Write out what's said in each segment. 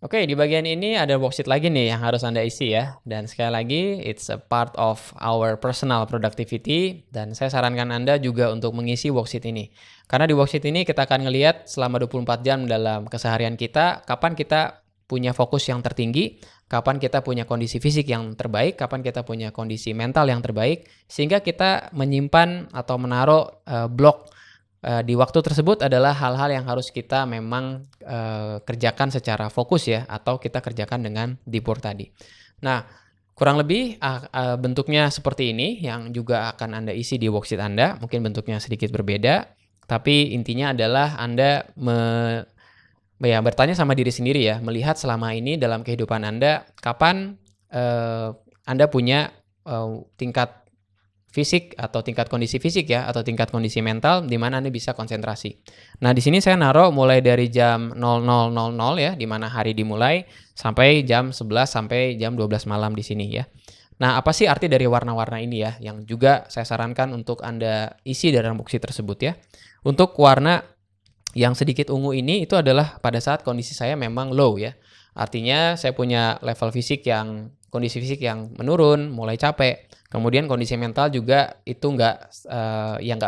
Oke, di bagian ini ada worksheet lagi nih yang harus Anda isi ya. Dan sekali lagi, it's a part of our personal productivity. Dan saya sarankan Anda juga untuk mengisi worksheet ini. Karena di worksheet ini kita akan ngelihat selama 24 jam dalam keseharian kita, kapan kita punya fokus yang tertinggi, kapan kita punya kondisi fisik yang terbaik, kapan kita punya kondisi mental yang terbaik, sehingga kita menyimpan atau menaruh blok di waktu tersebut adalah hal-hal yang harus kita memang kerjakan secara fokus ya, atau kita kerjakan dengan deep work tadi. Nah, kurang lebih bentuknya seperti ini yang juga akan Anda isi di worksheet Anda. Mungkin bentuknya sedikit berbeda, tapi intinya adalah Anda bertanya sama diri sendiri ya, melihat selama ini dalam kehidupan Anda, kapan Anda punya tingkat fisik atau tingkat kondisi fisik ya, atau tingkat kondisi mental di mana Anda bisa konsentrasi. Nah, di sini saya naruh mulai dari jam 00.00 ya, di mana hari dimulai, sampai jam 11 sampai jam 12 malam di sini ya. Nah, apa sih arti dari warna-warna ini ya, yang juga saya sarankan untuk Anda isi dalam worksheet tersebut ya. Untuk warna yang sedikit ungu ini itu adalah pada saat kondisi saya memang low ya. Artinya saya punya level fisik yang kondisi fisik yang menurun, mulai capek. Kemudian kondisi mental juga itu nggak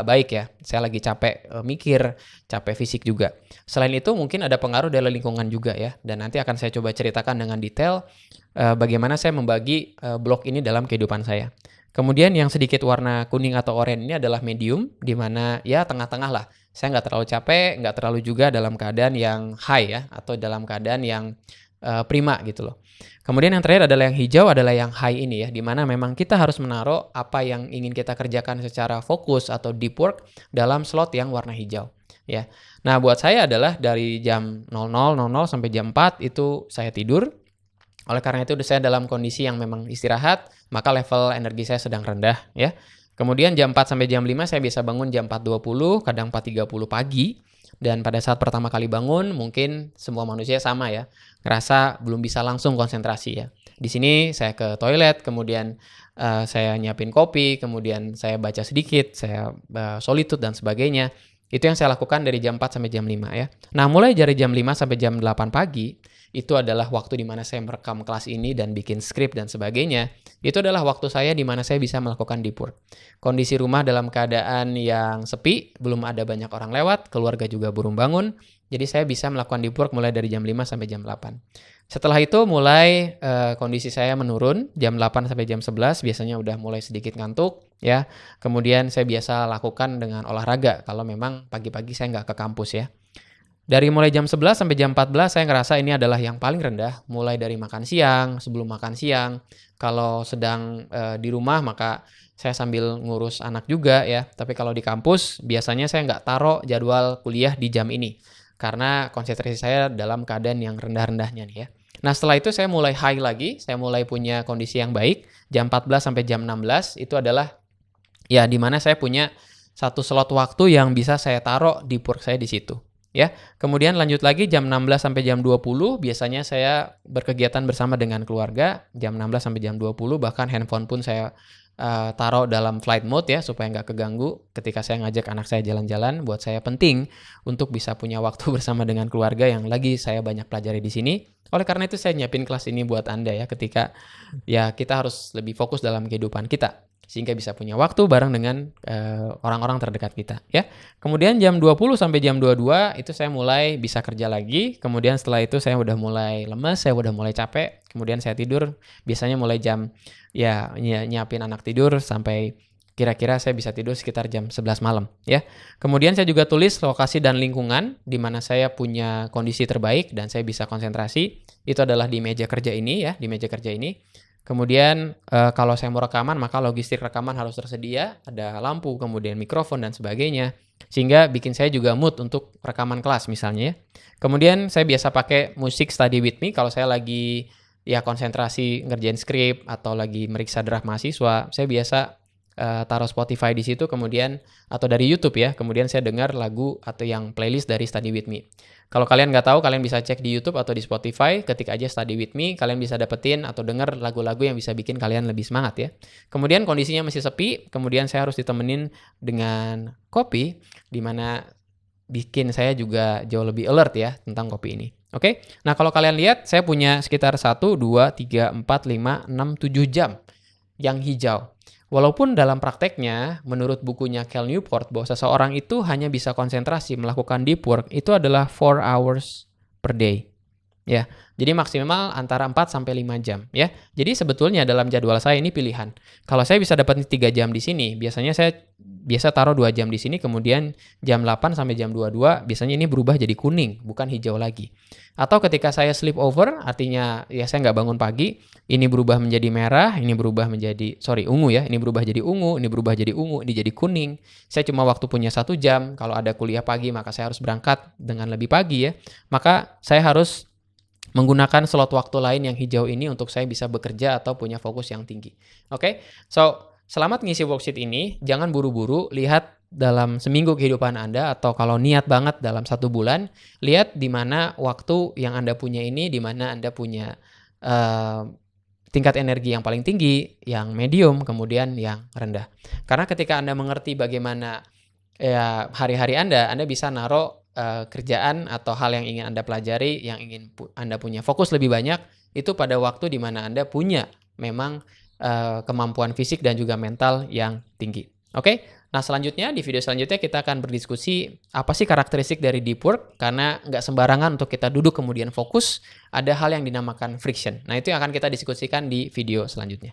baik ya. Saya lagi capek mikir, capek fisik juga. Selain itu mungkin ada pengaruh dari lingkungan juga ya. Dan nanti akan saya coba ceritakan dengan detail bagaimana saya membagi blok ini dalam kehidupan saya. Kemudian yang sedikit warna kuning atau oranye ini adalah medium, di mana ya tengah-tengah lah. Saya nggak terlalu capek, nggak terlalu juga dalam keadaan yang high ya, atau dalam keadaan yang prima gitu loh. Kemudian yang terakhir adalah yang hijau, adalah yang high ini ya, di mana memang kita harus menaruh apa yang ingin kita kerjakan secara fokus atau deep work dalam slot yang warna hijau ya. Nah, buat saya adalah dari jam 00.00 sampai jam 4 itu saya tidur. Oleh karena itu saya dalam kondisi yang memang istirahat, maka level energi saya sedang rendah ya. Kemudian jam 4 sampai jam 5 saya bisa bangun jam 4.20, kadang 4.30 pagi. Dan pada saat pertama kali bangun, mungkin semua manusia sama ya, ngerasa belum bisa langsung konsentrasi ya. Di sini saya ke toilet, kemudian saya nyiapin kopi, kemudian saya baca sedikit, saya solitude dan sebagainya. Itu yang saya lakukan dari jam 4 sampai jam 5 ya. Nah, mulai dari jam 5 sampai jam 8 pagi, itu adalah waktu di mana saya merekam kelas ini dan bikin skrip dan sebagainya. Itu adalah waktu saya di mana saya bisa melakukan deep work. Kondisi rumah dalam keadaan yang sepi, belum ada banyak orang lewat, keluarga juga belum bangun. Jadi saya bisa melakukan deep work mulai dari jam 5 sampai jam 8. Setelah itu mulai kondisi saya menurun, jam 8 sampai jam 11 biasanya udah mulai sedikit ngantuk ya. Kemudian saya biasa lakukan dengan olahraga kalau memang pagi-pagi saya nggak ke kampus ya. Dari mulai jam 11 sampai jam 14 saya ngerasa ini adalah yang paling rendah, mulai dari makan siang, sebelum makan siang. Kalau sedang di rumah maka saya sambil ngurus anak juga ya. Tapi kalau di kampus biasanya saya nggak taruh jadwal kuliah di jam ini. Karena konsentrasi saya dalam keadaan yang rendah-rendahnya nih ya. Nah, setelah itu saya mulai high lagi, saya mulai punya kondisi yang baik. Jam 14 sampai jam 16 itu adalah ya di mana saya punya satu slot waktu yang bisa saya taruh di work saya di situ. Ya, kemudian lanjut lagi jam 16 sampai jam 20 biasanya saya berkegiatan bersama dengan keluarga, jam 16 sampai jam 20 bahkan handphone pun saya taruh dalam flight mode ya supaya nggak keganggu ketika saya ngajak anak saya jalan-jalan. Buat saya penting untuk bisa punya waktu bersama dengan keluarga yang lagi saya banyak pelajari di sini. Oleh karena itu saya nyiapin kelas ini buat Anda ya, ketika ya kita harus lebih fokus dalam kehidupan kita sehingga bisa punya waktu bareng dengan orang-orang terdekat kita ya. Kemudian jam 20 sampai jam 22 itu saya mulai bisa kerja lagi. Kemudian setelah itu saya udah mulai lemes, saya udah mulai capek. Kemudian saya tidur biasanya mulai jam ya nyiapin anak tidur sampai kira-kira saya bisa tidur sekitar jam 11 malam ya. Kemudian saya juga tulis lokasi dan lingkungan di mana saya punya kondisi terbaik dan saya bisa konsentrasi. Itu adalah di meja kerja ini ya, di meja kerja ini. Kemudian kalau saya mau rekaman maka logistik rekaman harus tersedia, ada lampu, kemudian mikrofon dan sebagainya. Sehingga bikin saya juga mood untuk rekaman kelas misalnya ya. Kemudian saya biasa pakai musik study with me kalau saya lagi ya konsentrasi ngerjain skrip atau lagi meriksa draft mahasiswa. Saya biasa taruh Spotify di situ kemudian atau dari YouTube ya. Kemudian saya dengar lagu atau yang playlist dari Study With Me. Kalau kalian nggak tahu, kalian bisa cek di YouTube atau di Spotify, ketik aja Study With Me, kalian bisa dapetin atau dengar lagu-lagu yang bisa bikin kalian lebih semangat ya. Kemudian kondisinya masih sepi, kemudian saya harus ditemenin dengan kopi, di mana bikin saya juga jauh lebih alert ya tentang kopi ini. Oke. Nah, kalau kalian lihat saya punya sekitar 1, 2, 3, 4, 5, 6, 7 jam yang hijau. Walaupun dalam prakteknya, menurut bukunya Cal Newport, bahwa seseorang itu hanya bisa konsentrasi melakukan deep work, itu adalah 4 hours per day. Ya, jadi maksimal antara 4 sampai 5 jam ya. Jadi sebetulnya dalam jadwal saya ini pilihan. Kalau saya bisa dapat 3 jam di sini, biasanya saya biasa taruh 2 jam di sini, kemudian jam 8 sampai jam 22 biasanya ini berubah jadi kuning, bukan hijau lagi. Atau ketika saya sleep over, artinya ya saya nggak bangun pagi, ini berubah menjadi merah, ini berubah menjadi ungu ya, ini berubah jadi ungu, ini berubah jadi ungu, ini jadi kuning. Saya cuma waktu punya 1 jam, kalau ada kuliah pagi maka saya harus berangkat dengan lebih pagi ya. Maka saya harus menggunakan slot waktu lain yang hijau ini untuk saya bisa bekerja atau punya fokus yang tinggi. Oke, so selamat ngisi worksheet ini. Jangan buru-buru, lihat dalam seminggu kehidupan Anda atau kalau niat banget dalam 1 bulan, lihat di mana waktu yang Anda punya ini, di mana Anda punya tingkat energi yang paling tinggi, yang medium, kemudian yang rendah. Karena ketika Anda mengerti bagaimana ya hari-hari Anda bisa naruh kerjaan atau hal yang ingin Anda pelajari, yang ingin Anda punya fokus lebih banyak, itu pada waktu di mana Anda punya memang kemampuan fisik dan juga mental yang tinggi. Oke? Nah, selanjutnya di video selanjutnya kita akan berdiskusi apa sih karakteristik dari deep work, karena nggak sembarangan untuk kita duduk kemudian fokus, ada hal yang dinamakan friction. Nah, itu yang akan kita diskusikan di video selanjutnya.